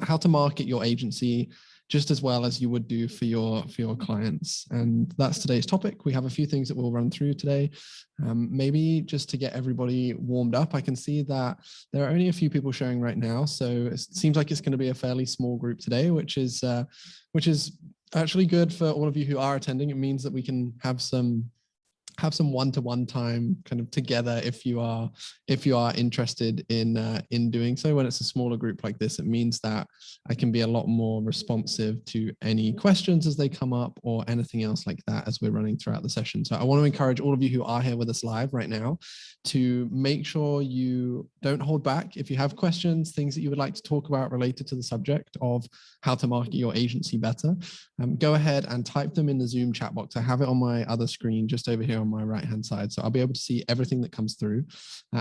how to market your agency just as well as you would do for your clients. And that's today's topic. We have a few things that we'll run through today. Maybe just to get everybody warmed up. I can see that there are only a few people showing right now, so it seems like it's going to be a fairly small group today, which is actually good for all of you who are attending. It means that we can have some one-to-one time kind of together if you are interested in doing so. When it's a smaller group like this, it means that I can be a lot more responsive to any questions as they come up or anything else like that as we're running throughout the session. So I want to encourage all of you who are here with us live right now to make sure you don't hold back. If you have questions, things that you would like to talk about related to the subject of how to market your agency better, go ahead and type them in the Zoom chat box. I have it on my other screen just over here on my right hand side, so I'll be able to see everything that comes through.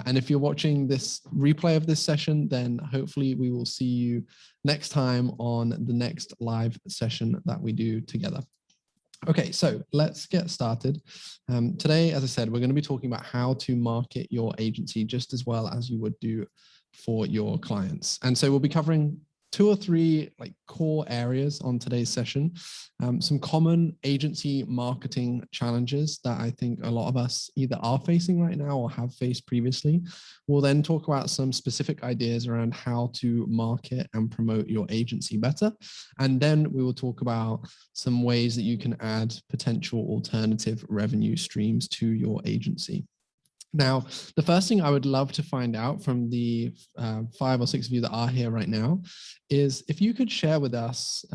And if you're watching this replay of this session, then hopefully we will see you next time on the next live session that we do together. Okay, so let's get started. Today, as I said, we're going to be talking about how to market your agency just as well as you would do for your clients. And so we'll be covering 2 or 3 like core areas on today's session, some common agency marketing challenges that I think a lot of us either are facing right now or have faced previously. We'll then talk about some specific ideas around how to market and promote your agency better. And then we will talk about some ways that you can add potential alternative revenue streams to your agency. Now, the first thing I would love to find out from the 5 or 6 of you that are here right now is if you could share with us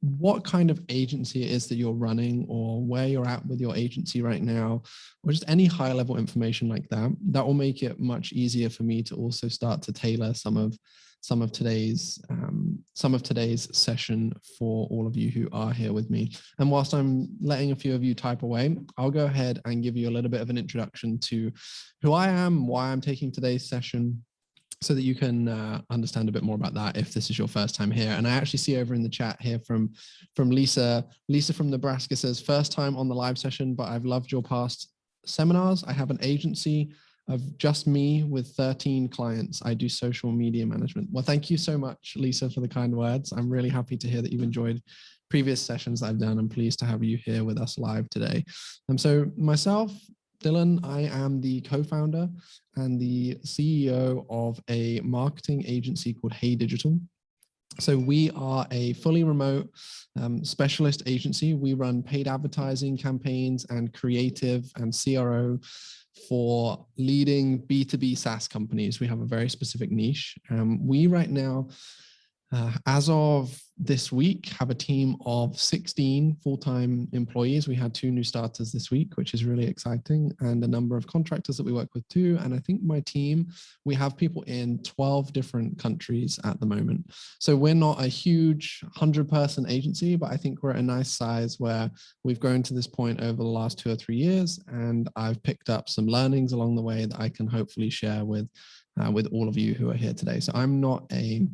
what kind of agency it is that you're running or where you're at with your agency right now, or just any high level information like that. That will make it much easier for me to also start to tailor some of today's session for all of you who are here with me. And whilst I'm letting a few of you type away, I'll go ahead and give you a little bit of an introduction to who I am, why I'm taking today's session, so that you can understand a bit more about that if this is your first time here. And I actually see over in the chat here from Lisa. Lisa from Nebraska says, first time on the live session, but I've loved your past seminars. I have an agency of just me with 13 clients. I do social media management. Well, thank you so much, Lisa, for the kind words. I'm really happy to hear that you've enjoyed previous sessions I've done. I'm pleased to have you here with us live today. So myself, Dylan, I am the co-founder and the CEO of a marketing agency called HeyDigital. So we are a fully remote specialist agency. We run paid advertising campaigns and creative and CRO for leading B2B SaaS companies. We have a very specific niche. We right now, as of this week, have a team of 16 full-time employees. We had 2 new starters this week, which is really exciting, and a number of contractors that we work with too. And I think my team, we have people in 12 different countries at the moment. So we're not a huge 100-person agency, but I think we're at a nice size where we've grown to this point over the last 2 or 3 years. And I've picked up some learnings along the way that I can hopefully share with all of you who are here today. So I'm not a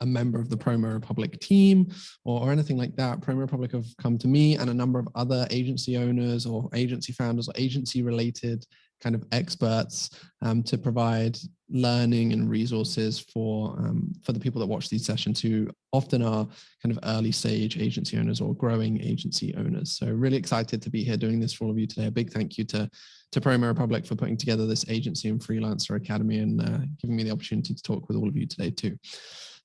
member of the Promo Republic team or anything like that. Promo Republic have come to me and a number of other agency owners or agency founders or agency related kind of experts to provide learning and resources for the people that watch these sessions who often are kind of early stage agency owners or growing agency owners. So really excited to be here doing this for all of you today. A big thank you to Promo Republic for putting together this agency and freelancer academy and giving me the opportunity to talk with all of you today too.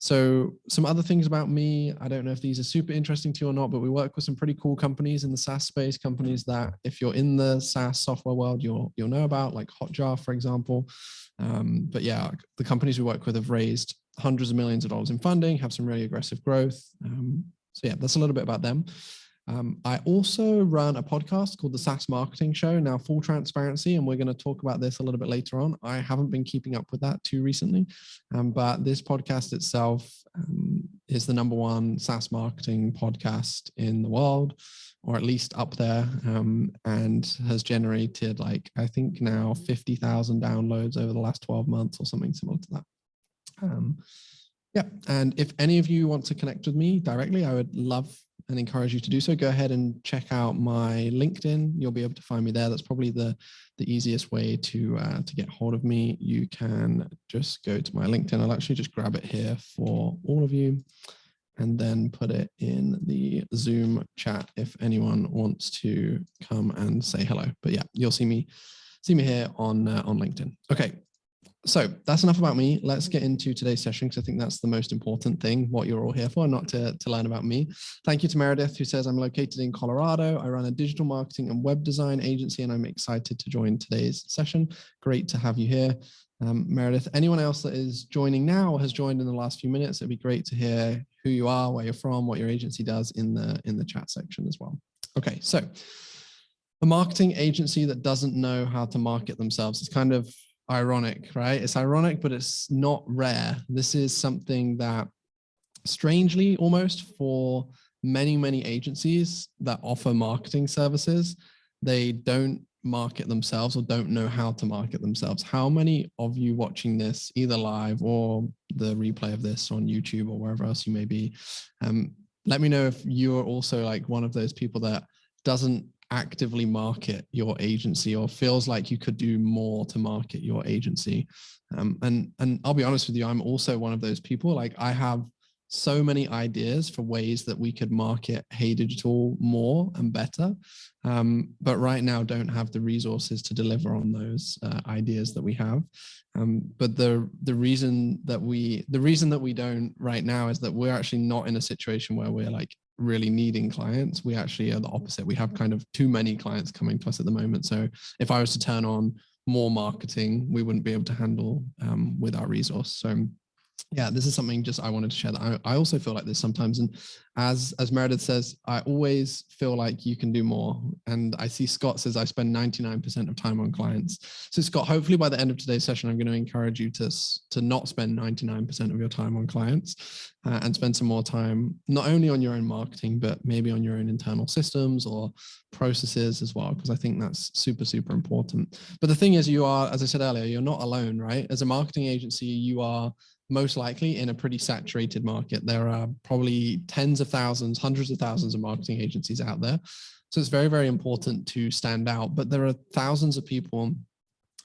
So some other things about me, I don't know if these are super interesting to you or not, but we work with some pretty cool companies in the SaaS space, companies that if you're in the SaaS software world, you'll know about, like Hotjar, for example. But yeah, the companies we work with have raised hundreds of millions of dollars in funding, have some really aggressive growth. So yeah, that's a little bit about them. I also run a podcast called the Sas Marketing Show. Now, full transparency, and we're going to talk about this a little bit later on. I haven't been keeping up with that too recently, but this podcast itself is the #1 SaaS marketing podcast in the world, or at least up there, and has generated like, I think now 50,000 downloads over the last 12 months or something similar to that. Yeah, and if any of you want to connect with me directly, I would love and encourage you to do so, go ahead and check out my LinkedIn. You'll be able to find me there. That's probably the easiest way to get hold of me. You can just go to my LinkedIn. I'll actually just grab it here for all of you and then put it in the Zoom chat if anyone wants to come and say hello. But yeah, you'll see me here on LinkedIn. Okay, so that's enough about me. Let's get into today's session, because I think that's the most important thing, what you're all here for, not to learn about me. Thank you to Meredith, who says, I'm located in Colorado. I run a digital marketing and web design agency, and I'm excited to join today's session. Great to have you here. Meredith, anyone else that is joining now or has joined in the last few minutes, it'd be great to hear who you are, where you're from, what your agency does in the chat section as well. Okay, so a marketing agency that doesn't know how to market themselves is kind of ironic, right? It's ironic, but it's not rare. This is something that, strangely almost, for many agencies that offer marketing services, they don't market themselves or don't know how to market themselves. How many of you watching this either live or the replay of this on YouTube or wherever else you may be, let me know if you're also like one of those people that doesn't actively market your agency or feels like you could do more to market your agency. And I'll be honest with you, I'm also one of those people. Like, I have so many ideas for ways that we could market HeyDigital more and better, but right now don't have the resources to deliver on those ideas that we have. But the reason that we don't right now is that we're actually not in a situation where we're like really needing clients. We actually are the opposite. We have kind of too many clients coming to us at the moment. So if I was to turn on more marketing, we wouldn't be able to handle with our resource. So yeah, this is something just I wanted to share, that I also feel like this sometimes. And as Meredith says, I always feel like you can do more. And I see Scott says I spend 99% of time on clients. So Scott, hopefully by the end of today's session, I'm going to encourage you to not spend 99% of your time on clients and spend some more time, not only on your own marketing, but maybe on your own internal systems or processes as well, because I think that's super, super important. But the thing is, you are, as I said earlier, you're not alone, right? As a marketing agency, you are most likely in a pretty saturated market. There are probably tens of thousands, hundreds of thousands of marketing agencies out there. So it's very, very important to stand out. But there are thousands of people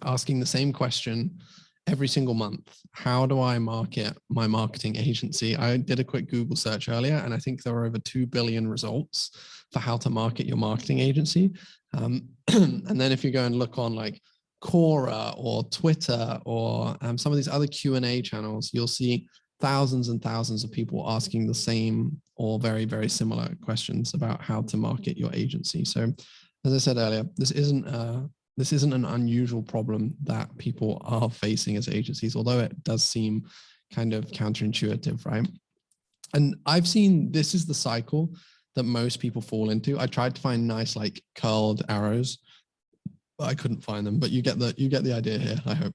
asking the same question every single month. How do I market my marketing agency? I did a quick Google search earlier, and I think there are over 2 billion results for how to market your marketing agency. And then if you go and look on like Quora or Twitter or some of these other Q&A channels, you'll see thousands and thousands of people asking the same or very, very similar questions about how to market your agency. So as I said earlier, this isn't an unusual problem that people are facing as agencies, although it does seem kind of counterintuitive, right? And I've seen this is the cycle that most people fall into. I tried to find nice like curled arrows, but I couldn't find them, but you get the idea here, I hope.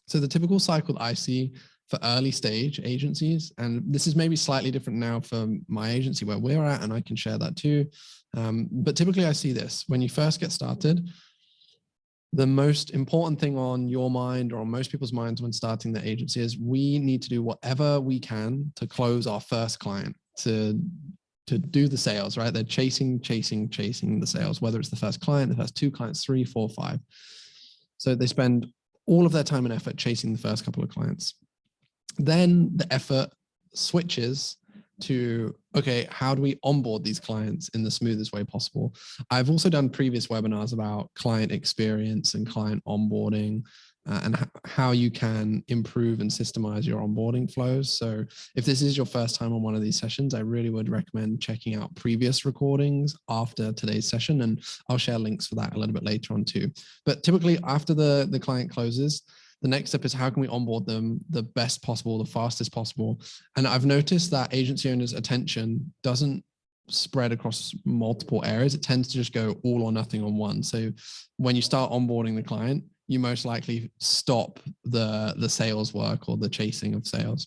So the typical cycle that I see for early stage agencies, and this is maybe slightly different now for my agency where we're at, and I can share that too. But typically I see this when you first get started. The most important thing on your mind or on most people's minds when starting the agency is we need to do whatever we can to close our first client, to do the sales, right? They're chasing the sales, whether it's the first client, the first 2 clients, 3, 4, 5. So they spend all of their time and effort chasing the first couple of clients. Then the effort switches to, okay, how do we onboard these clients in the smoothest way possible? I've also done previous webinars about client experience and client onboarding and how you can improve and systemize your onboarding flows. So if this is your first time on one of these sessions, I really would recommend checking out previous recordings after today's session, and I'll share links for that a little bit later on too. But typically after the client closes, the next step is how can we onboard them the best possible, the fastest possible. And I've noticed that agency owners' attention doesn't spread across multiple areas. It tends to just go all or nothing on one. So when you start onboarding the client, you most likely stop the sales work or the chasing of sales.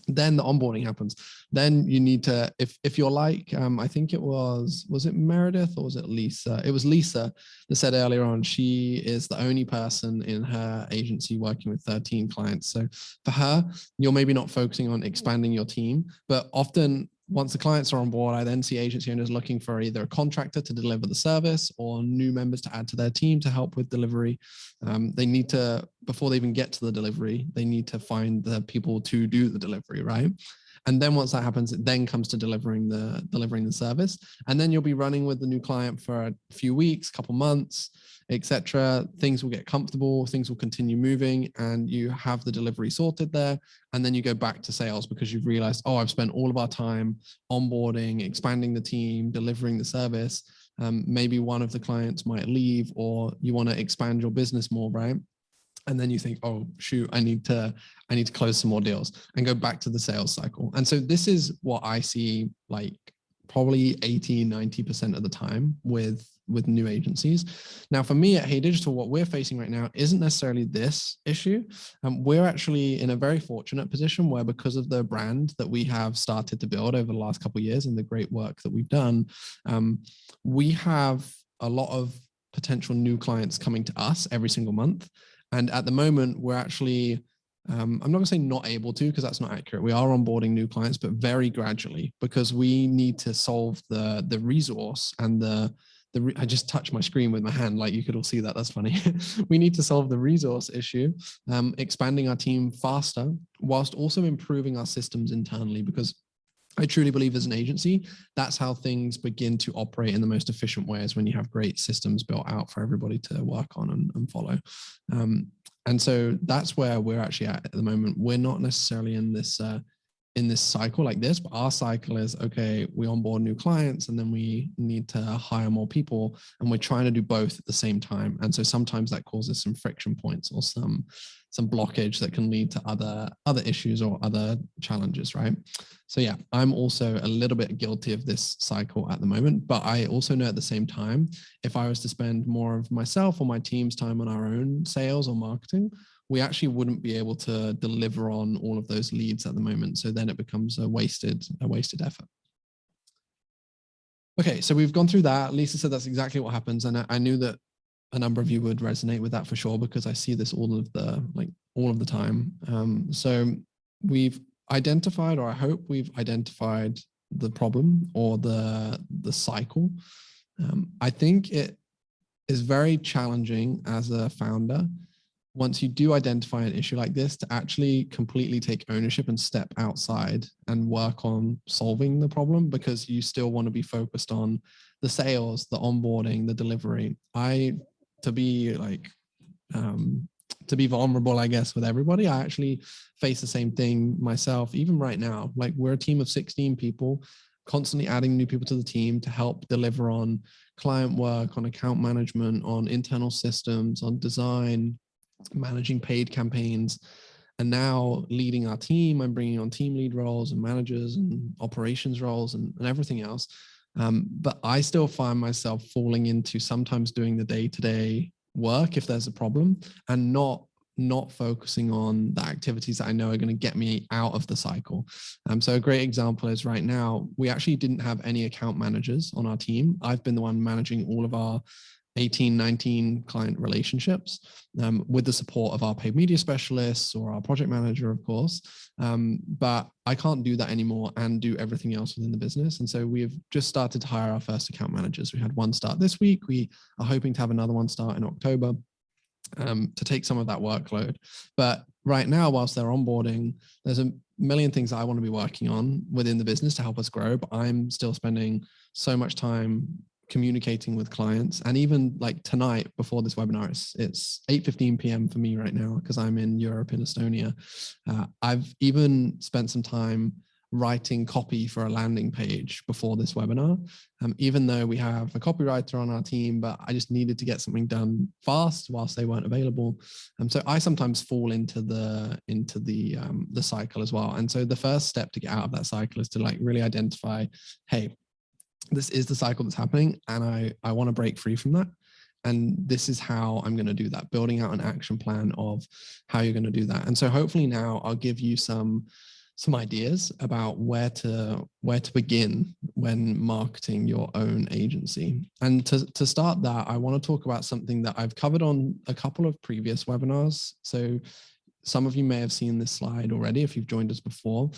Then the onboarding happens. Then you need to, if you're like, I think it was it Meredith or was it Lisa? It was Lisa that said earlier on, she is the only person in her agency working with 13 clients. So for her, you're maybe not focusing on expanding your team, but often once the clients are on board, I then see agency owners looking for either a contractor to deliver the service or new members to add to their team to help with delivery. They need to, before they even get to the delivery, they need to find the people to do the delivery, right? And then once that happens, it then comes to delivering the service. And then you'll be running with the new client for a few weeks, couple months, etc. Things will get comfortable, things will continue moving, and you have the delivery sorted there. And then you go back to sales because you've realized, oh, I've spent all of our time onboarding, expanding the team, delivering the service. Maybe one of the clients might leave, or you want to expand your business more, right? And then you think, oh, shoot, I need to close some more deals and go back to the sales cycle. And so this is what I see like probably 80, 90% of the time with new agencies. Now, for me at HeyDigital, what we're facing right now isn't necessarily this issue. We're actually in a very fortunate position where, because of the brand that we have started to build over the last couple of years and the great work that we've done, we have a lot of potential new clients coming to us every single month. And at the moment, we're actually, I'm not going to say not able to, because that's not accurate. We are onboarding new clients, but very gradually, because we need to solve the resource and I just touched my screen with my hand, like you could all see that. That's funny. We need to solve the resource issue, expanding our team faster, whilst also improving our systems internally, because I truly believe as an agency, that's how things begin to operate in the most efficient ways, when you have great systems built out for everybody to work on and follow. And so that's where we're actually at the moment. We're not necessarily in this cycle like this, but our cycle is, okay, we onboard new clients and then we need to hire more people, and we're trying to do both at the same time. And so sometimes that causes some friction points or some blockage that can lead to other issues or other challenges, right? So yeah, I'm also a little bit guilty of this cycle at the moment, but I also know at the same time, if I was to spend more of myself or my team's time on our own sales or marketing, we actually wouldn't be able to deliver on all of those leads at the moment. So then it becomes a wasted effort. Okay, so we've gone through that. Lisa said that's exactly what happens. And I knew that a number of you would resonate with that for sure, because I see this all of the time. So we've identified, or I hope we've identified, the problem or the cycle. I think it is very challenging as a founder, once you do identify an issue like this, to actually completely take ownership and step outside and work on solving the problem, because you still want to be focused on the sales, the onboarding, the delivery. To be vulnerable, I guess, with everybody, I actually face the same thing myself, even right now. Like, we're a team of 16 people, constantly adding new people to the team to help deliver on client work, on account management, on internal systems, on design, managing paid campaigns, and now leading our team. I'm bringing on team lead roles and managers and operations roles and everything else. But I still find myself falling into sometimes doing the day-to-day work if there's a problem, and not focusing on the activities that I know are going to get me out of the cycle. So a great example is, right now, we actually didn't have any account managers on our team. I've been the one managing all of our 18, 19 client relationships, with the support of our paid media specialists or our project manager, of course. But I can't do that anymore and do everything else within the business. And so we've just started to hire our first account managers. We had one start this week. We are hoping to have another one start in October, to take some of that workload. But right now, whilst they're onboarding, there's a million things that I want to be working on within the business to help us grow. But I'm still spending so much time communicating with clients. And even like tonight, before this webinar, it's 8:15 p.m. for me right now, because I'm in Europe, in Estonia. I've even spent some time writing copy for a landing page before this webinar, even though we have a copywriter on our team, but I just needed to get something done fast whilst they weren't available. So I sometimes fall into the cycle as well. And so the first step to get out of that cycle is to like really identify, hey, this is the cycle that's happening, and I want to break free from that. And this is how I'm going to do that, building out an action plan of how you're going to do that. And so hopefully now I'll give you some ideas about where to begin when marketing your own agency. And to start that, I want to talk about something that I've covered on a couple of previous webinars. So some of you may have seen this slide already if you've joined us before.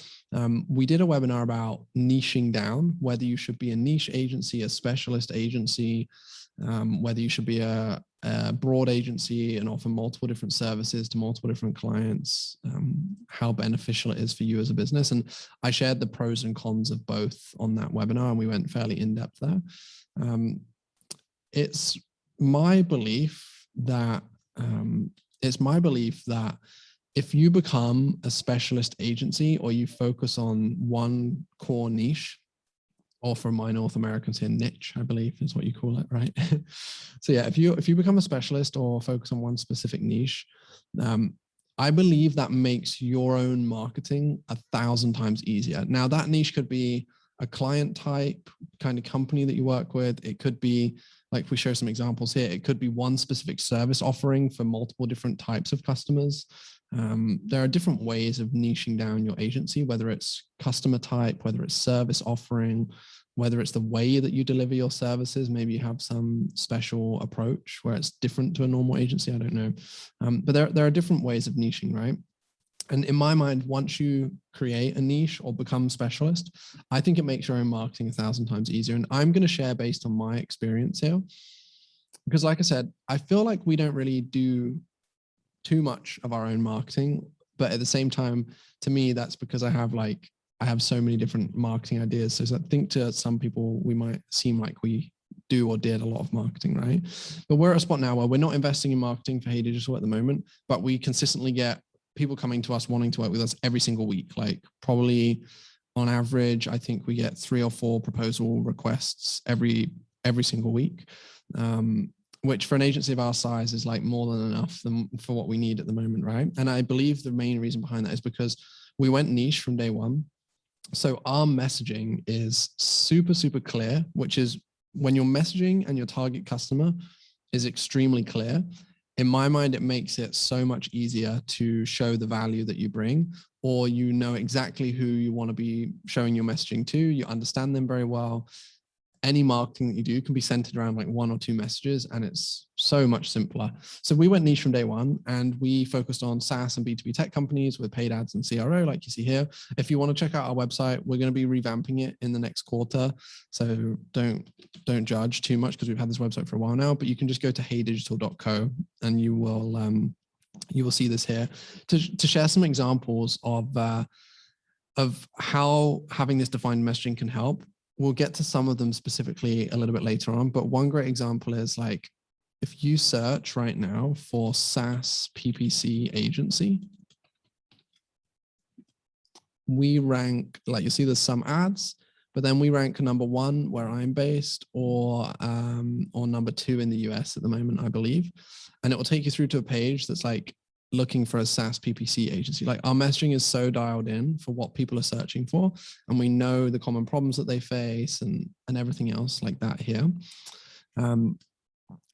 We did a webinar about niching down, whether you should be a niche agency, a specialist agency, whether you should be a broad agency and offer multiple different services to multiple different clients, how beneficial it is for you as a business. And I shared the pros and cons of both on that webinar, and we went fairly in depth there. It's my belief that if you become a specialist agency or you focus on one core niche, or for my North Americans here, niche, I believe is what you call it, right? So yeah, if you become a specialist or focus on one specific niche, I believe that makes your own marketing 1,000 times easier. Now that niche could be a client type kind of company that you work with. It could be, like we show some examples here, it could be one specific service offering for multiple different types of customers. There are different ways of niching down your agency, whether it's customer type, whether it's service offering, whether it's the way that you deliver your services. Maybe you have some special approach where it's different to a normal agency. I don't know. But there are different ways of niching, right? And in my mind, once you create a niche or become specialist, I think it makes your own marketing 1,000 times easier. And I'm going to share based on my experience here, because like I said, I feel like we don't really do too much of our own marketing, but at the same time, to me, that's because I have so many different marketing ideas. So I think to some people, we might seem like we do or did a lot of marketing, right? But we're at a spot now where we're not investing in marketing for HeyDigital at the moment, but we consistently get people coming to us wanting to work with us every single week. Like probably on average, I think we get 3 or 4 proposal requests every single week, which for an agency of our size is like more than enough for what we need at the moment, right? And I believe the main reason behind that is because we went niche from day one. So our messaging is super, super clear, which is when your messaging and your target customer is extremely clear, in my mind, it makes it so much easier to show the value that you bring, or you know exactly who you want to be showing your messaging to. You understand them very well. Any marketing that you do can be centered around like 1 or 2 messages, and it's so much simpler. So we went niche from day one, and we focused on SaaS and B2B tech companies with paid ads and CRO, like you see here. If you want to check out our website, we're going to be revamping it in the next quarter. So don't judge too much because we've had this website for a while now, but you can just go to heydigital.co and you will see this here to share some examples of how having this defined messaging can help. We'll get to some of them specifically a little bit later on, but one great example is like, if you search right now for SaaS PPC agency, we rank, like you see there's some ads, but then we rank number 1 where I'm based, or number 2 in the US at the moment, I believe. And it will take you through to a page that's like looking for a SaaS PPC agency. Like our messaging is so dialed in for what people are searching for, and we know the common problems that they face and everything else like that here.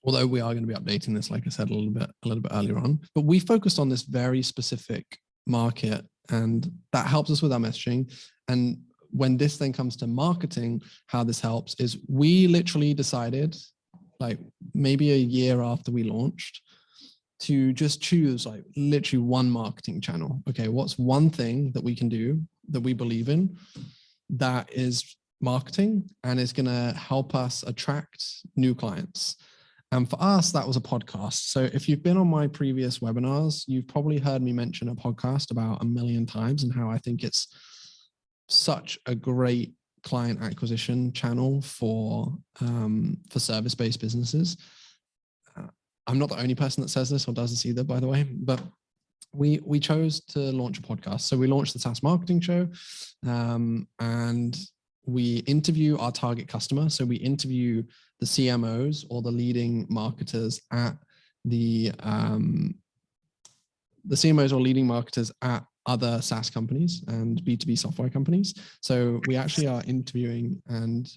Although we are going to be updating this, like I said, a little bit earlier on, but we focused on this very specific market, and that helps us with our messaging. And when this then comes to marketing, how this helps is we literally decided, like maybe a year after we launched, to just choose like literally one marketing channel. Okay, what's one thing that we can do that we believe in that is marketing and is going to help us attract new clients? And for us, that was a podcast. So if you've been on my previous webinars, you've probably heard me mention a podcast about 1 million times and how I think it's such a great client acquisition channel for service-based businesses. I'm not the only person that says this or does this either, by the way, but we chose to launch a podcast. So we launched the Sas Marketing Show, and we interview our target customer. So we interview the CMOs or the leading marketers at the CMOs or leading marketers at other SaaS companies and B2B software companies. So we actually are interviewing and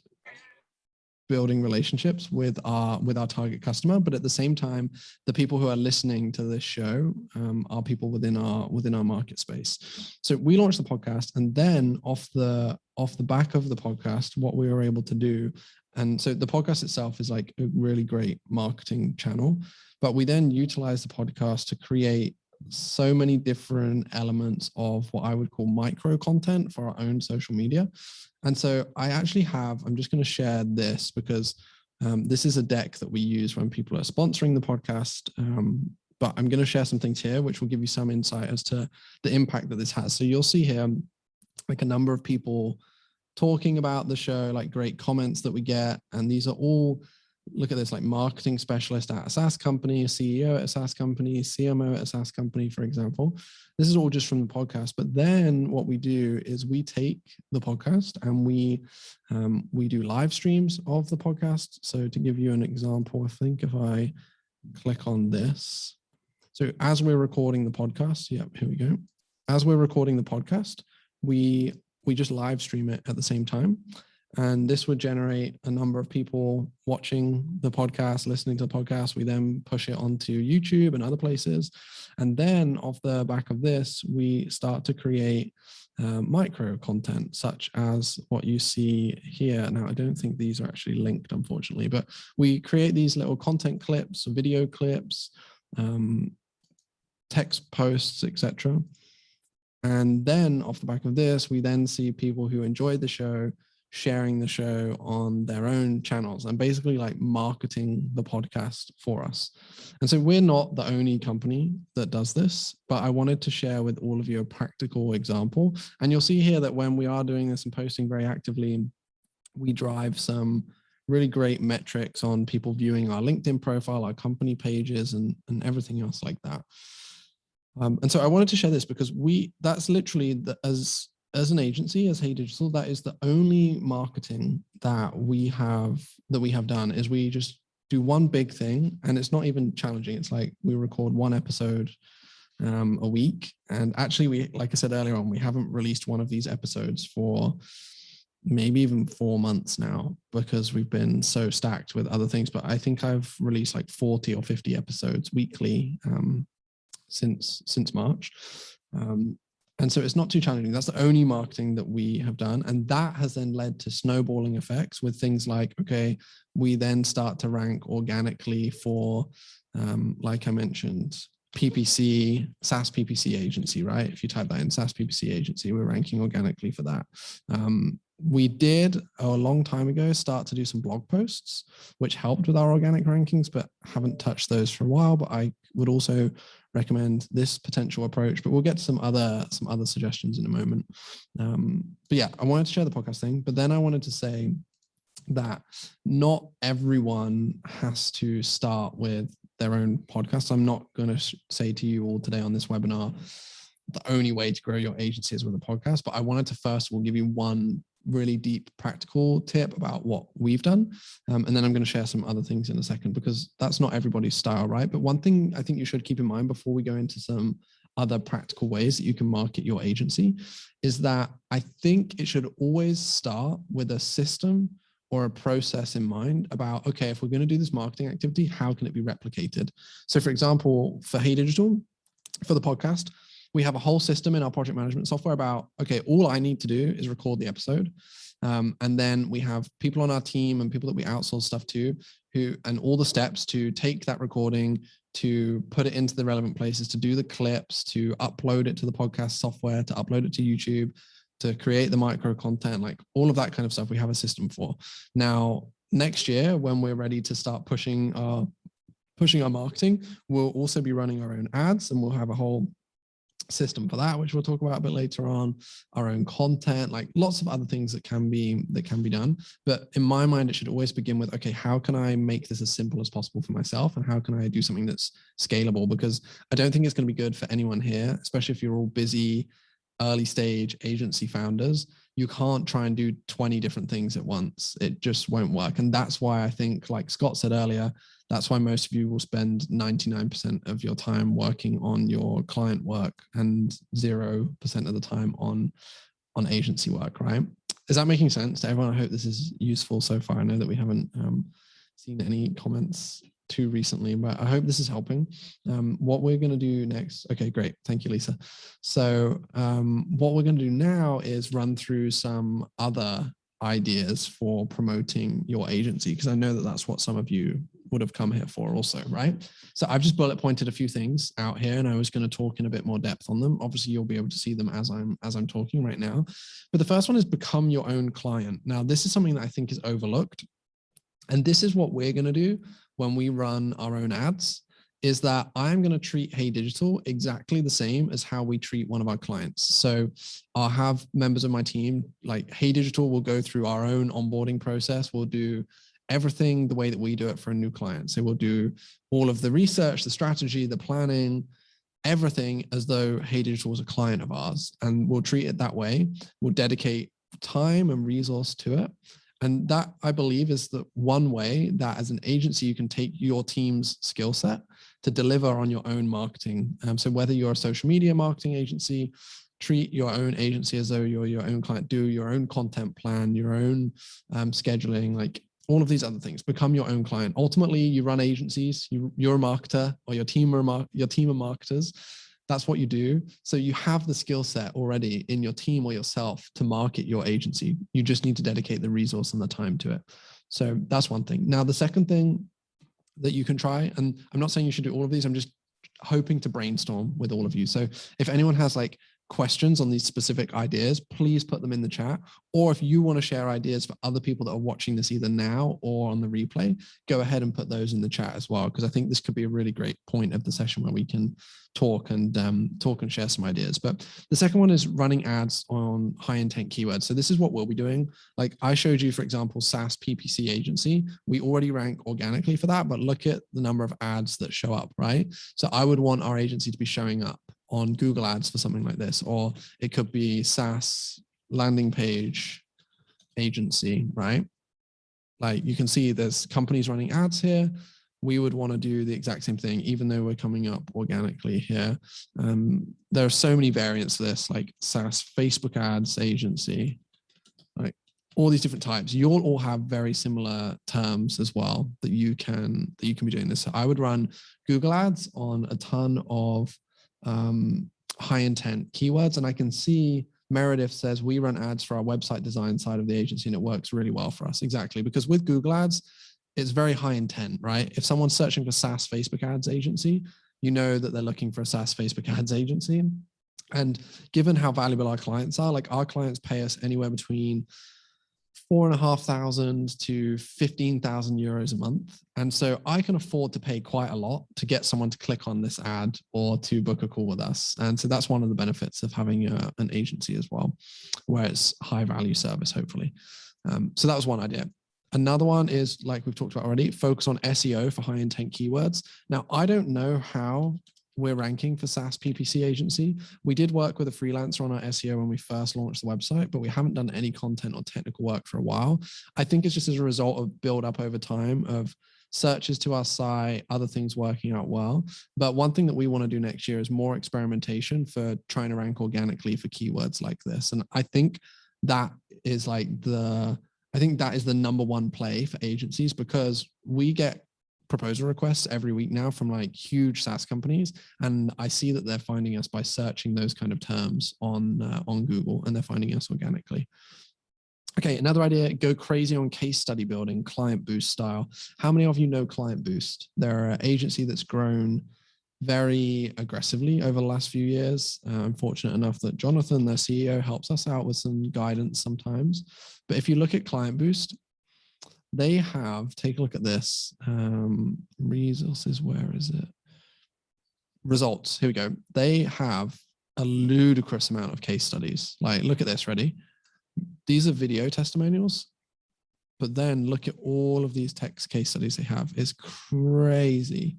building relationships with our target customer, but at the same time, the people who are listening to this show are people within our market space. So we launched the podcast, and then off the back of the podcast, what we were able to do, and so the podcast itself is like a really great marketing channel, but we then utilized the podcast to create so many different elements of what I would call micro content for our own social media. And so I actually I'm just going to share this because this is a deck that we use when people are sponsoring the podcast. But I'm going to share some things here, which will give you some insight as to the impact that this has. So you'll see here, like a number of people talking about the show, like great comments that we get. And these are all, look at this, like marketing specialist at a SaaS company, a CEO at a SaaS company, CMO at a SaaS company, for example. This is all just from the podcast. But then what we do is we take the podcast and we do live streams of the podcast. So to give you an example, I think if I click on this, so as we're recording the podcast, here we go. As we're recording the podcast, we just live stream it at the same time. And this would generate a number of people watching the podcast, listening to the podcast. We then push it onto YouTube and other places. And then off the back of this, we start to create micro content, such as what you see here. Now, I don't think these are actually linked, unfortunately, but we create these little content clips, video clips, text posts, etc. And then off the back of this, we then see people who enjoyed the show sharing the show on their own channels and basically like marketing the podcast for us. And so we're not the only company that does this, but I wanted to share with all of you a practical example. And you'll see here that when we are doing this and posting very actively, we drive some really great metrics on people viewing our LinkedIn profile, our company pages, and everything else like that. And so I wanted to share this because that's literally as an agency, as HeyDigital, that is the only marketing that we have done, is we just do one big thing, and it's not even challenging. It's like we record one episode a week. And actually, like I said earlier on, we haven't released one of these episodes for maybe even 4 months now because we've been so stacked with other things. But I think I've released like 40 or 50 episodes weekly since March. And so it's not too challenging. That's the only marketing that we have done. And that has then led to snowballing effects with things like, okay, we then start to rank organically for, like I mentioned, PPC, SaaS PPC agency, right? If you type that in, SaaS PPC agency, we're ranking organically for that. We did a long time ago start to do some blog posts, which helped with our organic rankings, but haven't touched those for a while. But I would also recommend this potential approach, but we'll get to some other suggestions in a moment. But yeah, I wanted to share the podcast thing, but then I wanted to say that not everyone has to start with their own podcast. I'm not going to say to you all today on this webinar, the only way to grow your agency is with a podcast, but I wanted to first of all give you one really deep practical tip about what we've done. And then I'm going to share some other things in a second because that's not everybody's style, right? But one thing I think you should keep in mind before we go into some other practical ways that you can market your agency is that I think it should always start with a system or a process in mind about, okay, if we're going to do this marketing activity, how can it be replicated? So for example, for HeyDigital, for the podcast, we have a whole system in our project management software about, okay, all I need to do is record the episode. And then we have people on our team and people that we outsource stuff to and all the steps to take that recording, to put it into the relevant places, to do the clips, to upload it to the podcast software, to upload it to YouTube, to create the micro content, like all of that kind of stuff we have a system for. Now, next year, when we're ready to start pushing our marketing, we'll also be running our own ads and we'll have a whole system for that, which we'll talk about a bit later on, our own content, like lots of other things that can be done. But in my mind, it should always begin with, okay, how can I make this as simple as possible for myself? And how can I do something that's scalable? Because I don't think it's going to be good for anyone here, especially if you're all busy early stage agency founders. You can't try and do 20 different things at once. It just won't work. And that's why I think, like Scott said earlier, that's why most of you will spend 99% of your time working on your client work and 0% of the time on agency work, right? Is that making sense to everyone? I hope this is useful so far. I know that we haven't seen any comments too recently, but I hope this is helping. What we're going to do next. Okay, great. Thank you, Lisa. So what we're going to do now is run through some other ideas for promoting your agency, because I know that that's what some of you have come here for also, right? So I've just bullet pointed a few things out here, and I was going to talk in a bit more depth on them. Obviously, you'll be able to see them as I'm talking right now. But the first one is become your own client. Now, this is something that I think is overlooked. And this is what we're going to do when we run our own ads, is that I'm going to treat HeyDigital exactly the same as how we treat one of our clients. So I'll have members of my team, like HeyDigital will go through our own onboarding process. We'll do everything the way that we do it for a new client. So we'll do all of the research, the strategy, the planning, everything as though HeyDigital was a client of ours. And we'll treat it that way. We'll dedicate time and resource to it. And that, I believe, is the one way that as an agency, you can take your team's skill set to deliver on your own marketing. So whether you're a social media marketing agency, treat your own agency as though you're your own client, do your own content plan, your own scheduling, like all of these other things, become your own client. Ultimately, you run agencies, you're a marketer, or your team of marketers. That's what you do. So you have the skill set already in your team or yourself to market your agency. You just need to dedicate the resource and the time to it. So that's one thing. Now, the second thing that you can try, and I'm not saying you should do all of these, I'm just hoping to brainstorm with all of you. So if anyone has like questions on these specific ideas, please put them in the chat. Or if you want to share ideas for other people that are watching this either now or on the replay, go ahead and put those in the chat as well, because I think this could be a really great point of the session where we can talk and share some ideas. But the second one is running ads on high intent keywords. So this is what we'll be doing. Like I showed you, for example, SaaS PPC agency. We already rank organically for that, but look at the number of ads that show up, right? So I would want our agency to be showing up on Google Ads for something like this, or it could be SaaS landing page agency, right? Like you can see there's companies running ads here. We would want to do the exact same thing, even though we're coming up organically here. There are so many variants to this, like SaaS Facebook ads agency, like all these different types. You'll all have very similar terms as well that you can be doing this. So I would run Google Ads on a ton of high intent keywords. And I can see Meredith says we run ads for our website design side of the agency and it works really well for us. Exactly. Because with Google Ads, it's very high intent, right? If someone's searching for SaaS Facebook ads agency, you know that they're looking for a SaaS Facebook ads agency. And given how valuable our clients are, like our clients pay us anywhere between 4,500 to 15,000 euros a month. And so I can afford to pay quite a lot to get someone to click on this ad or to book a call with us. And so that's one of the benefits of having an agency as well, where it's high value service, hopefully. So that was one idea. Another one is, like we've talked about already, focus on SEO for high intent keywords. Now, I don't know how we're ranking for SaaS PPC agency. We did work with a freelancer on our SEO when we first launched the website, but we haven't done any content or technical work for a while. I think it's just as a result of build up over time of searches to our site, other things working out well. But one thing that we want to do next year is more experimentation for trying to rank organically for keywords like this. And I think that is the number one play for agencies, because we get proposal requests every week now from like huge SaaS companies. And I see that they're finding us by searching those kind of terms on Google, and they're finding us organically. Okay, another idea, go crazy on case study building, Client Boost style. How many of you know Client Boost? They're an agency that's grown very aggressively over the last few years. I'm fortunate enough that Jonathan, their CEO, helps us out with some guidance sometimes. But if you look at Client Boost, they have, take a look at this, resources, where is it? Results, here we go. They have a ludicrous amount of case studies. Like, look at this, ready? These are video testimonials, but then look at all of these text case studies they have. It's crazy.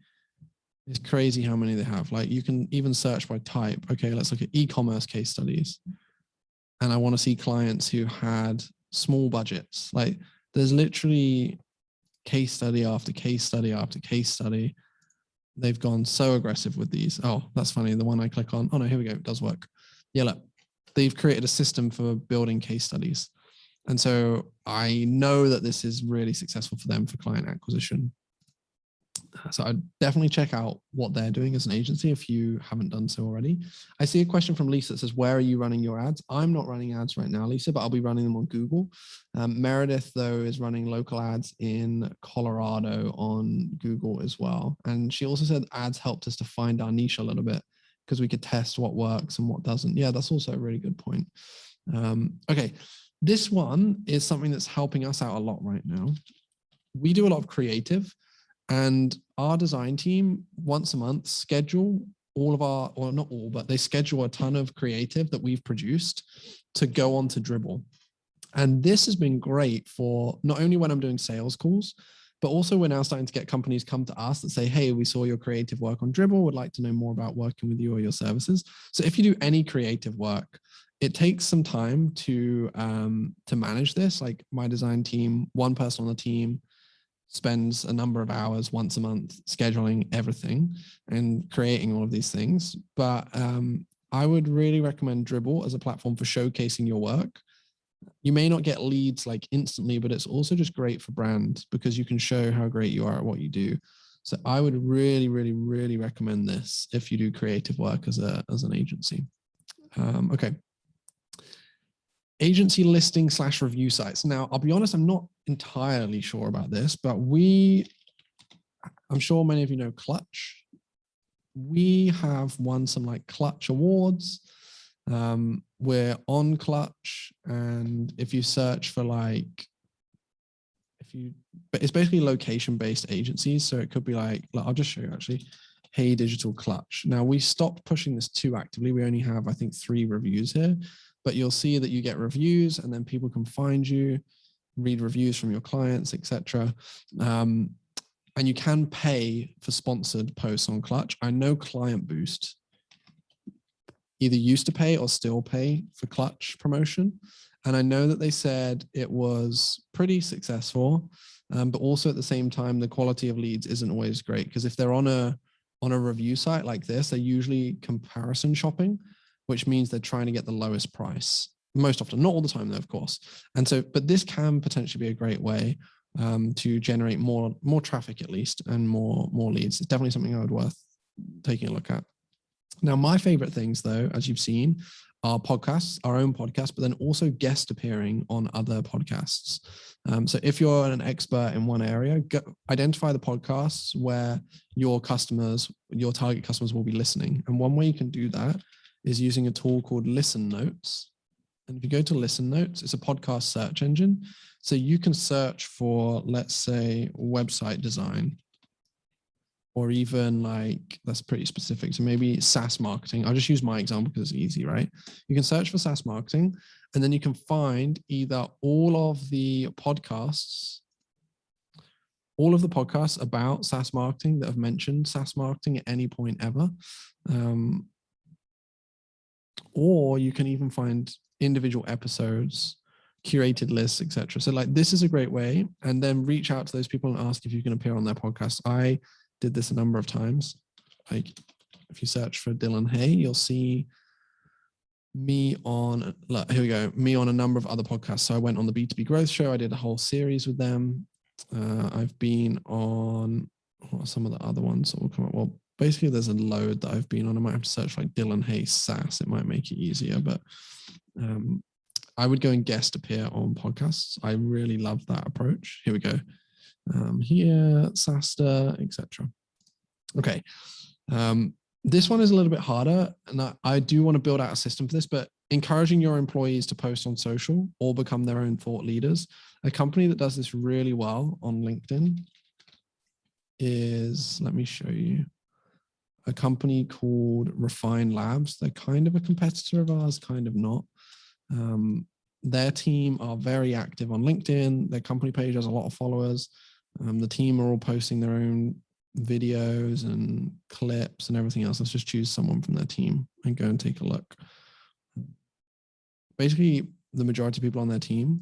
It's crazy how many they have. Like, you can even search by type. Okay, let's look at e-commerce case studies. And I want to see clients who had small budgets. Like, there's literally case study after case study after case study. They've gone so aggressive with these. Oh, that's funny. The one I click on. Oh no, here we go. It does work. Yeah, look, they've created a system for building case studies. And so I know that this is really successful for them for client acquisition. So I'd definitely check out what they're doing as an agency if you haven't done so already. I see a question from Lisa that says, where are you running your ads? I'm not running ads right now, Lisa, but I'll be running them on Google. Meredith, though, is running local ads in Colorado on Google as well. And she also said ads helped us to find our niche a little bit because we could test what works and what doesn't. Yeah, that's also a really good point. Okay, this one is something that's helping us out a lot right now. We do a lot of creative. And our design team, once a month, schedule all of our, or not all, but they schedule a ton of creative that we've produced to go on to Dribbble. And this has been great for not only when I'm doing sales calls, but also we're now starting to get companies come to us that say, hey, we saw your creative work on Dribbble, would like to know more about working with you or your services. So if you do any creative work, it takes some time to manage this. Like my design team, one person on the team spends a number of hours once a month scheduling everything and creating all of these things. But I would really recommend Dribbble as a platform for showcasing your work. You may not get leads like instantly, but it's also just great for brand because you can show how great you are at what you do. So I would really, really, really recommend this if you do creative work as an agency. Okay. Agency listing / review sites. Now, I'll be honest, I'm not entirely sure about this, but I'm sure many of you know Clutch. We have won some like Clutch awards. We're on Clutch, and if you search for but it's basically location-based agencies. So it could be like I'll just show you actually. HeyDigital Clutch. Now we stopped pushing this too actively. We only have, I think, 3 reviews here, but you'll see that you get reviews and then people can find you, read reviews from your clients, etc. And you can pay for sponsored posts on Clutch. I know Client Boost either used to pay or still pay for Clutch promotion. And I know that they said it was pretty successful, but also at the same time, the quality of leads isn't always great because if they're on a review site like this, they're usually comparison shopping, which means they're trying to get the lowest price most often, not all the time though, of course. And so, but this can potentially be a great way to generate more traffic at least and more leads. It's definitely something I would worth taking a look at. Now, my favorite things though, as you've seen, are podcasts, our own podcast, but then also guest appearing on other podcasts. So if you're an expert in one area, identify the podcasts where your target customers will be listening. And one way you can do that is using a tool called Listen Notes. And if you go to Listen Notes, it's a podcast search engine. So you can search for, let's say, website design, or even like, that's pretty specific. So maybe SaaS marketing. I'll just use my example because it's easy, right? You can search for SaaS marketing, and then you can find either all of the podcasts about SaaS marketing that have mentioned SaaS marketing at any point ever. Or you can even find individual episodes, curated lists, etc. So like this is a great way, and then reach out to those people and ask if you can appear on their podcast. I did this a number of times. Like if you search for Dylan Hay, you'll see me on, here we go, me on a number of other podcasts. So I went on the B2B Growth Show. I did a whole series with them. I've been on, what are some of the other ones that will come up? Well, basically there's a load that I've been on. I might have to search like Dylan Hay SaaS. It might make it easier, but I would go and guest appear on podcasts. I really love that approach. Here we go. Here, SaaSter, etc. Okay. This one is a little bit harder, and I do want to build out a system for this, but encouraging your employees to post on social or become their own thought leaders. A company that does this really well on LinkedIn is, let me show you, a company called Refine Labs. They're kind of a competitor of ours, kind of not. Their team are very active on LinkedIn. Their company page has a lot of followers. The team are all posting their own videos and clips and everything else. Let's just choose someone from their team and go and take a look. Basically, the majority of people on their team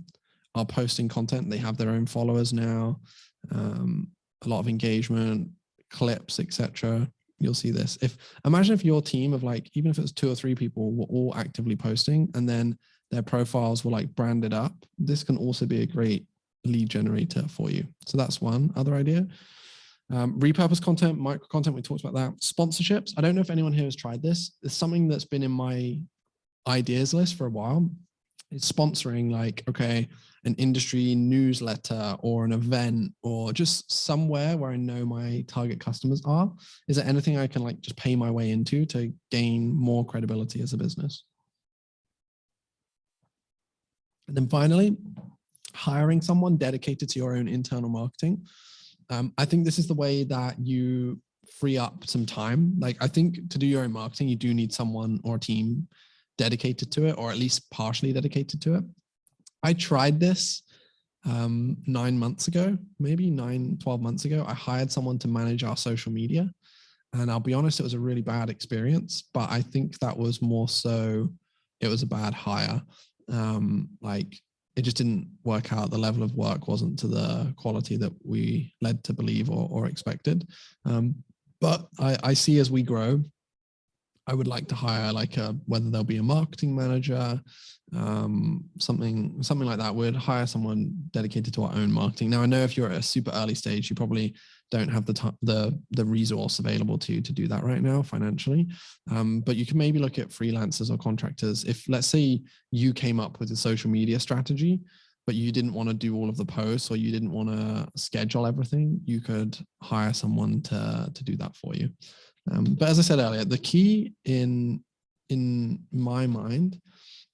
are posting content. They have their own followers now, a lot of engagement, clips, etc. You'll see this. Imagine if your team of like, even if it's 2 or 3 people were all actively posting and then their profiles were like branded up. This can also be a great lead generator for you. So that's one other idea. Repurpose content, micro content, we talked about that. Sponsorships. I don't know if anyone here has tried this. It's something that's been in my ideas list for a while. It's sponsoring, like, okay, an industry newsletter or an event or just somewhere where I know my target customers are. Is there anything I can like just pay my way into to gain more credibility as a business? And then finally, hiring someone dedicated to your own internal marketing. I think this is the way that you free up some time. Like, I think to do your own marketing, you do need someone or a team dedicated to it, or at least partially dedicated to it. I tried this 9 months ago, maybe 12 months ago. I hired someone to manage our social media. And I'll be honest, it was a really bad experience, but I think that was more so, it was a bad hire. Like, it just didn't work out. The level of work wasn't to the quality that we led to believe or expected. But I see as we grow, I would like to hire like whether there'll be a marketing manager, something like that. We'd hire someone dedicated to our own marketing. Now, I know if you're at a super early stage, you probably don't have the resource available to you to do that right now financially. But you can maybe look at freelancers or contractors. If, let's say, you came up with a social media strategy, but you didn't want to do all of the posts or you didn't want to schedule everything, you could hire someone to do that for you. But as I said earlier, the key in my mind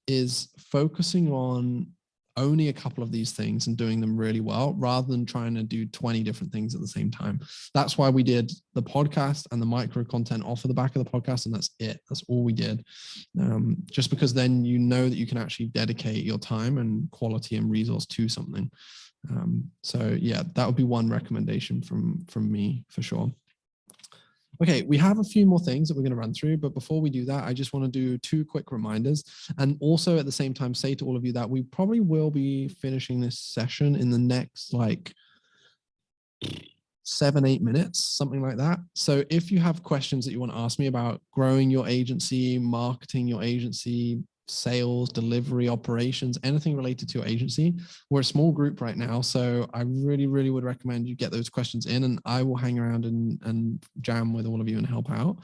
is focusing on only a couple of these things and doing them really well, rather than trying to do 20 different things at the same time. That's why we did the podcast and the micro content off of the back of the podcast, and that's it. That's all we did. Just because then you know that you can actually dedicate your time and quality and resource to something. So yeah, that would be one recommendation from me for sure. Okay, we have a few more things that we're going to run through, but before we do that, I just want to do 2 quick reminders, and also at the same time say to all of you that we probably will be finishing this session in the next like 7-8 minutes, something like that. So if you have questions that you want to ask me about growing your agency, marketing your agency, sales, delivery, operations, anything related to your agency, we're a small group right now. So I really, really would recommend you get those questions in, and I will hang around and jam with all of you and help out.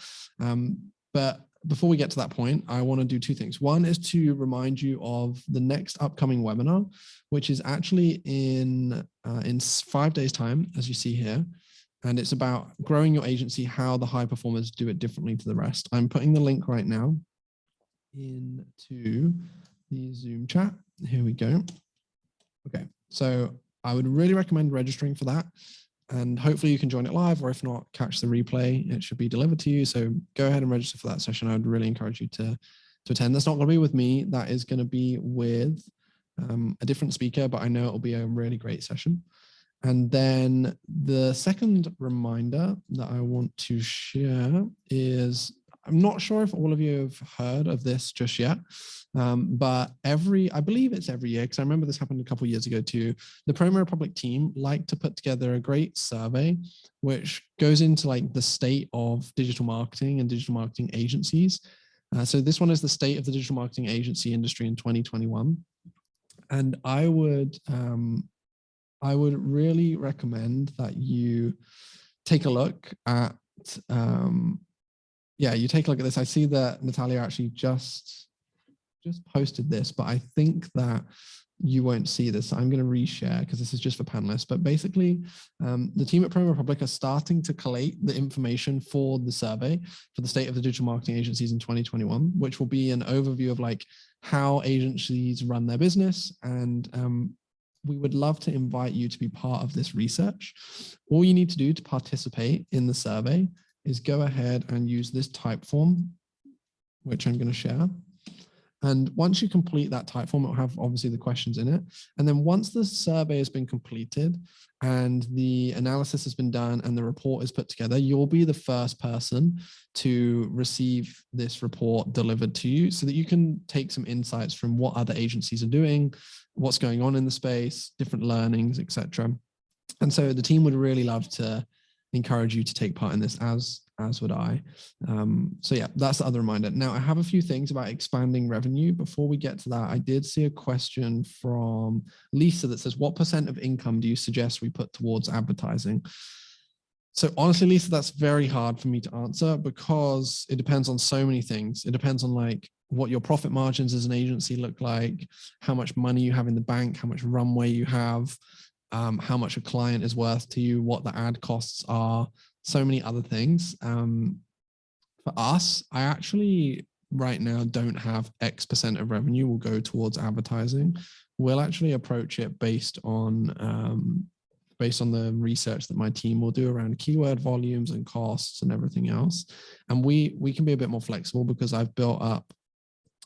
But before we get to that point, I want to do 2 things. One is to remind you of the next upcoming webinar, which is actually in 5 days' time, as you see here. And it's about growing your agency, how the high performers do it differently to the rest. I'm putting the link right now into the Zoom chat. Here we go. Okay, so I would really recommend registering for that, and hopefully you can join it live, or if not, catch the replay. It should be delivered to you. So go ahead and register for that session. I would really encourage you to attend. That's not going to be with me. That is going to be with a different speaker, but I know it'll be a really great session. And then the second reminder that I want to share is, I'm not sure if all of you have heard of this just yet, but I believe it's every year, because I remember this happened a couple of years ago too. The Promo Republic team like to put together a great survey, which goes into like the state of digital marketing and digital marketing agencies. So this one is the state of the digital marketing agency industry in 2021. And I would really recommend that you take a look at, you take a look at this. I see that Natalia actually just posted this, but I think that you won't see this. So I'm going to reshare because this is just for panelists. But basically, the team at Promo Republic are starting to collate the information for the survey for the state of the digital marketing agencies in 2021, which will be an overview of like how agencies run their business. And we would love to invite you to be part of this research. All you need to do to participate in the survey is go ahead and use this type form, which I'm going to share. And once you complete that type form, it will have obviously the questions in it. And then once the survey has been completed and the analysis has been done and the report is put together, you'll be the first person to receive this report delivered to you so that you can take some insights from what other agencies are doing, what's going on in the space, different learnings, etc. And so the team would really love to encourage you to take part in this, as would I. So yeah, that's the other reminder. Now I have a few things about expanding revenue. Before we get to that, I did see a question from Lisa that says, what % of income do you suggest we put towards advertising? So honestly, Lisa, that's very hard for me to answer because it depends on so many things. It depends on like what your profit margins as an agency look like, how much money you have in the bank, how much runway you have, how much a client is worth to you, what the ad costs are, so many other things. For us, I actually right now don't have X% of revenue will go towards advertising. We'll actually approach it based on the research that my team will do around keyword volumes and costs and everything else. And we can be a bit more flexible because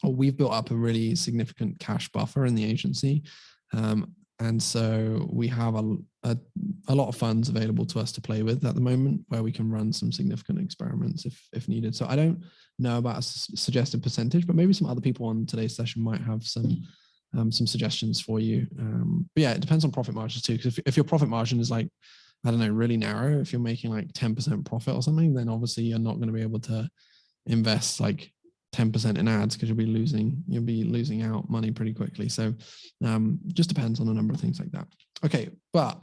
we've built up a really significant cash buffer in the agency. And so we have a lot of funds available to us to play with at the moment where we can run some significant experiments if needed. So I don't know about a suggested percentage, but maybe some other people on today's session might have some suggestions for you. But yeah, it depends on profit margins too. Because if your profit margin is like, I don't know, really narrow, if you're making like 10% profit or something, then obviously you're not going to be able to invest like 10% in ads because you'll be losing out money pretty quickly. So just depends on a number of things like that. Okay, but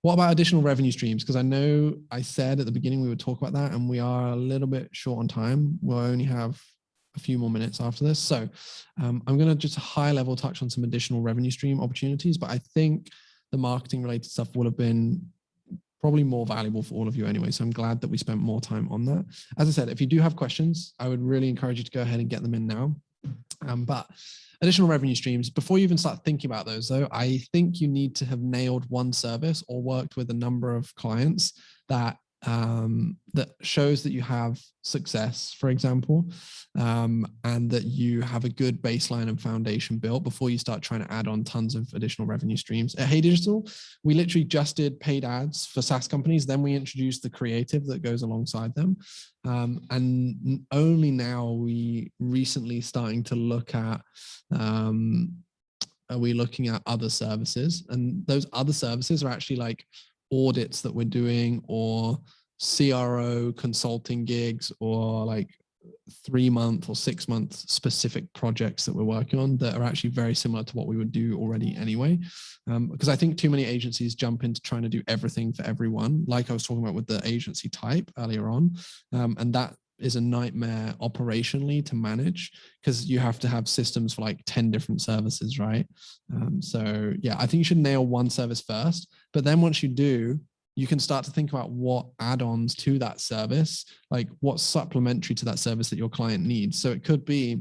what about additional revenue streams? Because I know I said at the beginning we would talk about that, and we are a little bit short on time. We'll only have a few more minutes after this. So I'm going to just high level touch on some additional revenue stream opportunities, but I think the marketing related stuff would have been probably more valuable for all of you anyway. So I'm glad that we spent more time on that. As I said, if you do have questions, I would really encourage you to go ahead and get them in now. But additional revenue streams, before you even start thinking about those though, I think you need to have nailed one service or worked with a number of clients that shows that you have success, for example, and that you have a good baseline and foundation built before you start trying to add on tons of additional revenue streams. At HeyDigital, we literally just did paid ads for SaaS companies. Then we introduced the creative that goes alongside them. And only now are we recently starting to look at, are we looking at other services? And those other services are actually like audits that we're doing, or CRO consulting gigs, or like 3-month or 6-month specific projects that we're working on that are actually very similar to what we would do already anyway. Because I think too many agencies jump into trying to do everything for everyone, like I was talking about with the agency type earlier on. And that is a nightmare operationally to manage because you have to have systems for like 10 different services, right? So yeah, I think you should nail one service first, but then once you do, you can start to think about what add-ons to that service, like what's supplementary to that service that your client needs. So it could be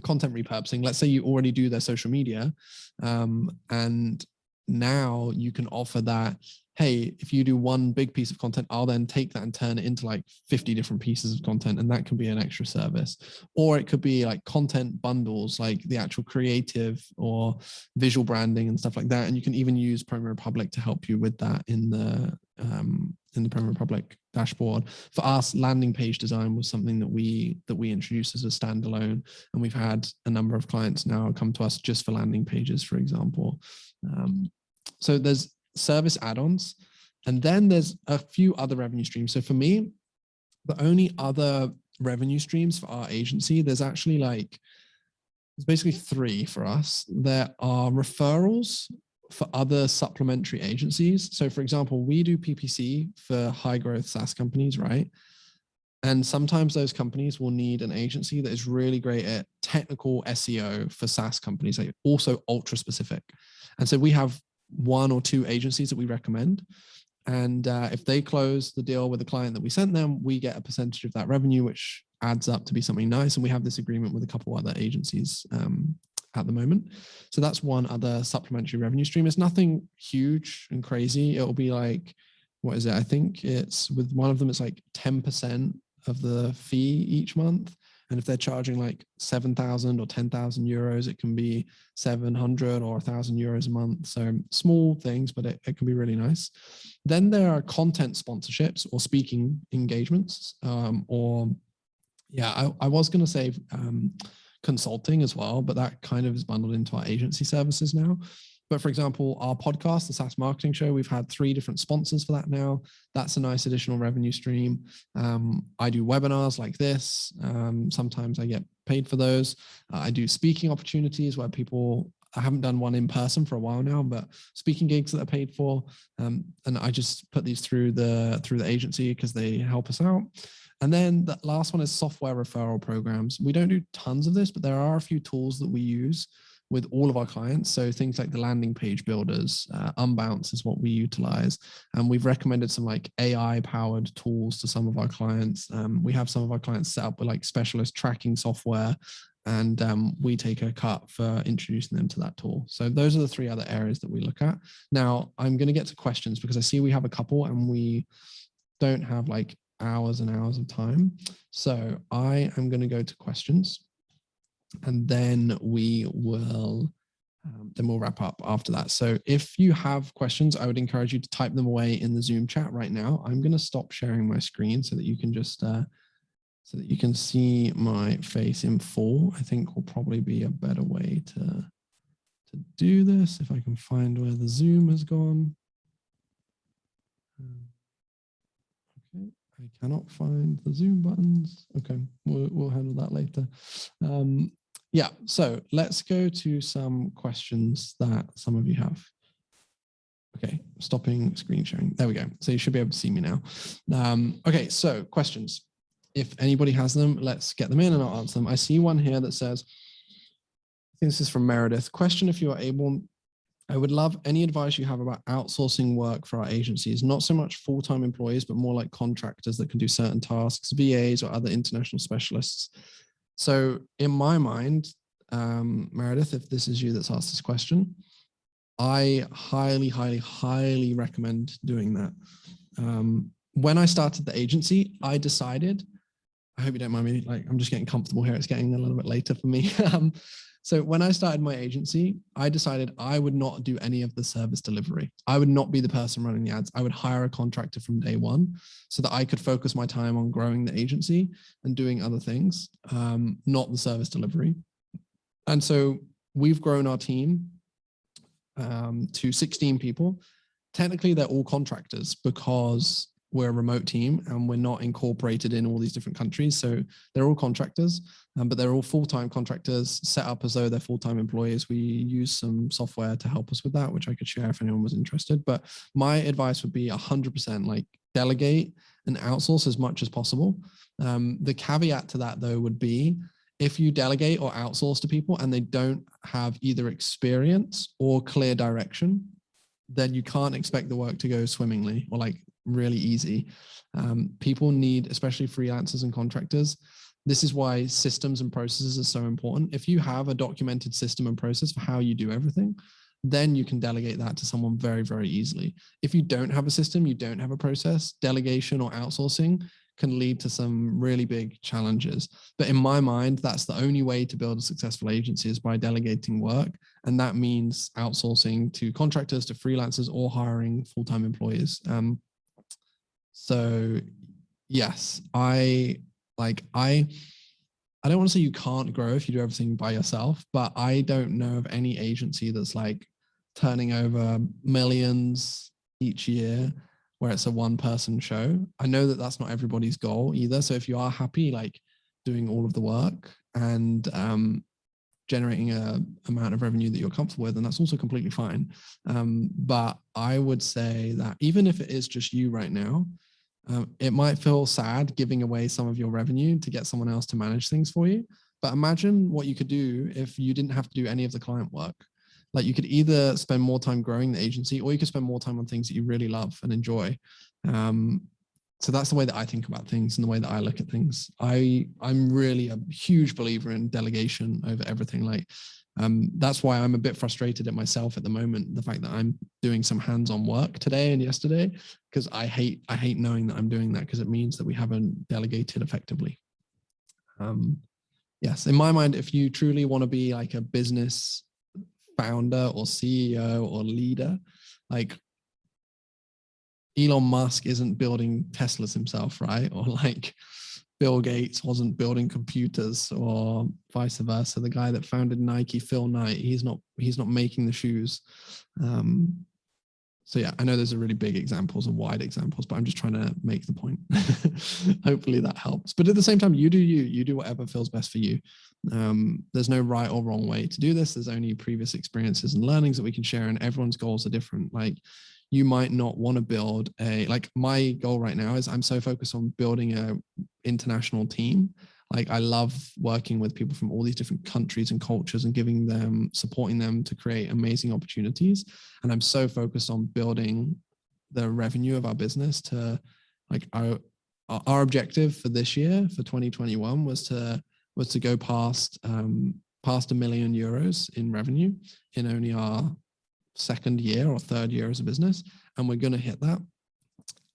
content repurposing. Let's say you already do their social media, and now you can offer that, hey, if you do one big piece of content, I'll then take that and turn it into like 50 different pieces of content, and that can be an extra service. Or it could be like content bundles, like the actual creative or visual branding and stuff like that. And you can even use Promo Republic to help you with that in the Promo Republic dashboard. For us, landing page design was something that we introduced as a standalone, and we've had a number of clients now come to us just for landing pages, for example. So there's service add-ons, and then there's a few other revenue streams. So for me, the only other revenue streams for our agency, there's basically 3 for us. There are referrals for other supplementary agencies. So for example, we do PPC for high growth SaaS companies, right? And sometimes those companies will need an agency that is really great at technical SEO for SaaS companies, like also ultra specific. And so we have 1 or 2 agencies that we recommend. And if they close the deal with the client that we sent them, we get a percentage of that revenue, which adds up to be something nice. And we have this agreement with a couple other agencies at the moment. So that's one other supplementary revenue stream. It's nothing huge and crazy. It'll be like, what is it? I think it's with one of them, it's like 10% of the fee each month. And if they're charging like 7,000 or 10,000 euros, it can be 700 or 1,000 euros a month. So small things, but it can be really nice. Then there are content sponsorships or speaking engagements, I was going to say consulting as well, but that kind of is bundled into our agency services now. But for example, our podcast, the Sas Marketing Show, we've had 3 different sponsors for that now. That's a nice additional revenue stream. I do webinars like this. Sometimes I get paid for those. I do speaking opportunities where people I haven't done one in person for a while now, but speaking gigs that are paid for. And I just put these through the agency because they help us out. And then the last one is software referral programs. We don't do tons of this, but there are a few tools that we use with all of our clients. So things like the landing page builders, Unbounce is what we utilize. And we've recommended some like AI powered tools to some of our clients. We have some of our clients set up with like specialist tracking software, and we take a cut for introducing them to that tool. So those are the three other areas that we look at. Now I'm going to get to questions because I see we have a couple and we don't have like hours and hours of time. So I am going to go to questions, and then we'll wrap up after that. So if you have questions, I would encourage you to type them away in the Zoom chat right now. I'm going to stop sharing my screen so that you can just so that you can see my face in full. I think will probably be a better way to do this if I can find where the Zoom has gone. Okay, I cannot find the Zoom buttons. Okay, we'll handle that later. Yeah, so let's go to some questions that some of you have. Okay, stopping screen sharing. There we go. So you should be able to see me now. Okay, so questions. If anybody has them, let's get them in and I'll answer them. I see one here that says, I think this is from Meredith. Question, if you are able, I would love any advice you have about outsourcing work for our agencies, not so much full-time employees, but more like contractors that can do certain tasks, VAs or other international specialists. So in my mind, Meredith, if this is you that's asked this question, I highly, highly, highly recommend doing that. When I started the agency, I decided, I hope you don't mind me, like I'm just getting comfortable here. It's getting a little bit later for me. So when I started my agency, I decided I would not do any of the service delivery. I would not be the person running the ads. I would hire a contractor from day one so that I could focus my time on growing the agency and doing other things, not the service delivery. And so we've grown our team to 16 people. Technically, they're all contractors because we're a remote team and we're not incorporated in all these different countries. So they're all contractors, but they're all full-time contractors set up as though they're full-time employees. We use some software to help us with that, which I could share if anyone was interested. But my advice would be 100% like delegate and outsource as much as possible. The caveat to that though would be if you delegate or outsource to people and they don't have either experience or clear direction, then you can't expect the work to go swimmingly or like really easy. People need, especially freelancers and contractors, this is why systems and processes are so important. If you have a documented system and process for how you do everything, then you can delegate that to someone very, very easily. If you don't have a system, you don't have a process, delegation or outsourcing can lead to some really big challenges. But in my mind, that's the only way to build a successful agency is by delegating work. And that means outsourcing to contractors, to freelancers, or hiring full-time employees. So yes, I don't want to say you can't grow if you do everything by yourself, but I don't know of any agency that's like turning over millions each year where it's a one-person show. I know that that's not everybody's goal either. So if you are happy like doing all of the work and generating a amount of revenue that you're comfortable with, and that's also completely fine. But I would say that even if it is just you right now, it might feel sad giving away some of your revenue to get someone else to manage things for you. But imagine what you could do if you didn't have to do any of the client work. Like you could either spend more time growing the agency or you could spend more time on things that you really love and enjoy. So that's the way that I think about things and the way that I look at things. I'm really a huge believer in delegation over everything. Like that's why I'm a bit frustrated at myself at the moment, the fact that I'm doing some hands-on work today and yesterday, because I hate knowing that I'm doing that because it means that we haven't delegated effectively. Yes, in my mind, if you truly want to be like a business founder or CEO or leader, like Elon Musk isn't building Teslas himself, right? Or like Bill Gates wasn't building computers, or vice versa. The guy that founded Nike, Phil Knight, he's not making the shoes. So yeah, I know those are really big examples and wide examples, but I'm just trying to make the point. Hopefully that helps. But at the same time, you do whatever feels best for you. There's no right or wrong way to do this. There's only previous experiences and learnings that we can share, and everyone's goals are different. Like, you might not want to build like my goal right now is I'm so focused on building a international team. Like, I love working with people from all these different countries and cultures and supporting them to create amazing opportunities. And I'm so focused on building the revenue of our business to, like, our objective for this year, for 2021, was to go past €1 million in revenue in only our second year or third year as a business. And we're going to hit that.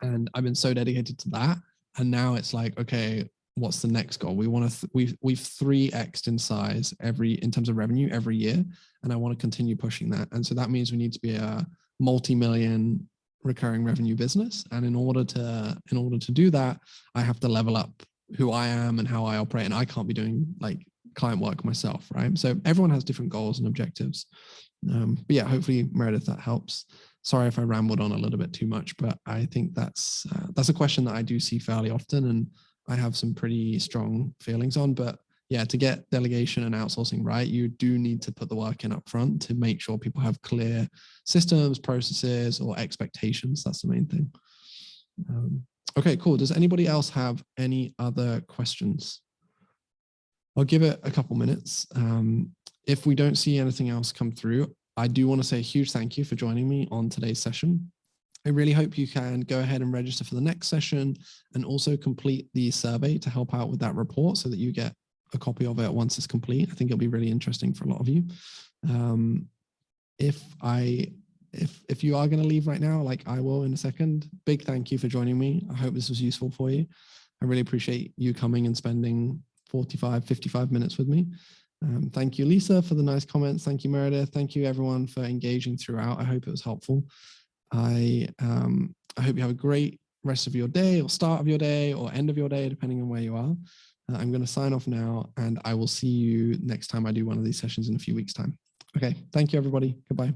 And I've been so dedicated to that. And now it's like, okay, what's the next goal? We want to, we've 3x'd in size in terms of revenue every year. And I want to continue pushing that. And so that means we need to be a multi-million recurring revenue business. And in order to do that, I have to level up who I am and how I operate. And I can't be doing like client work myself, right? So everyone has different goals and objectives. But yeah, hopefully, Meredith, that helps. Sorry if I rambled on a little bit too much, but I think that's a question that I do see fairly often, and I have some pretty strong feelings on. But yeah, to get delegation and outsourcing right, you do need to put the work in up front to make sure people have clear systems, processes, or expectations. That's the main thing. Okay, cool. Does anybody else have any other questions? I'll give it a couple minutes. If we don't see anything else come through, I do want to say a huge thank you for joining me on today's session. I really hope you can go ahead and register for the next session and also complete the survey to help out with that report so that you get a copy of it once it's complete. I think it'll be really interesting for a lot of you. If you are going to leave right now, like I will in a second, big thank you for joining me. I hope this was useful for you. I really appreciate you coming and spending 45, 55 minutes with me. Thank you, Lisa, for the nice comments. Thank you, Meredith. Thank you, everyone, for engaging throughout. I hope it was helpful. I hope you have a great rest of your day, or start of your day, or end of your day, depending on where you are. I'm going to sign off now, and I will see you next time I do one of these sessions in a few weeks' time. Okay, thank you, everybody. Goodbye.